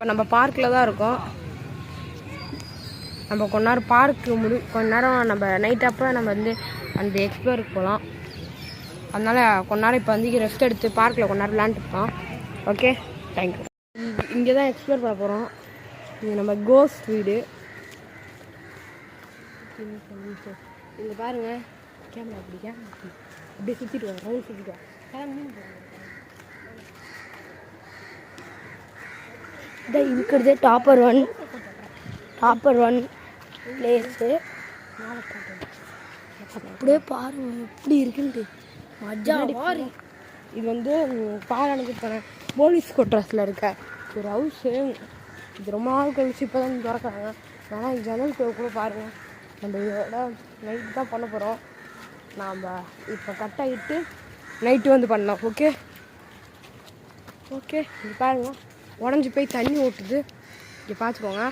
இப்போ நம்ம பார்க்கில் தான் இருக்கோம். நம்ம கொஞ்ச நேரம் கொஞ்ச நேரம் நம்ம நைட் அப்போ நம்ம வந்து அந்த எக்ஸ்ப்ளோருக்கு போகலாம். அதனால் கொஞ்ச நேரம் இப்போ வந்து ரெஸ்ட் எடுத்து பார்க்கில் கொஞ்ச நேரம் விளாண்டுருக்கோம். Okay, thank you. இங்கே தான் எக்ஸ்ப்ளோர் பண்ண போகிறோம். இது நம்ம கோஸ்ட் வீடு. இங்கே பாருங்கள், கேமரா அப்படியே சுற்றிட்டு வாங்க, ரவுண்ட் சுற்றிட்டு வாங்க. இதான் இருக்கிறதே டாப்பர் ஒன் பிளேஸு. அப்படியே பாருங்க எப்படி இருக்குன்ட்டு மஜா மாறி. இது வந்து பாலானுக்கு போனேன் போலீஸ் கோட்ரஸில் இருக்க ஒரு ஹவுஸு. இது ரொம்ப நாள் கழிச்சு இப்போ தான் திறக்கிறாங்க. ஆனால் ஜன்னல் கூட பாருங்கள். நம்ம இதோட நைட்டு தான் பண்ண போகிறோம். நாம் இப்போ கட் ஆகிட்டு நைட்டு வந்து பண்ணலாம். ஓகே, இது பாருங்க, உடஞ்சி போய் தண்ணி ஓட்டுது. இங்கே பார்த்துக்கோங்க.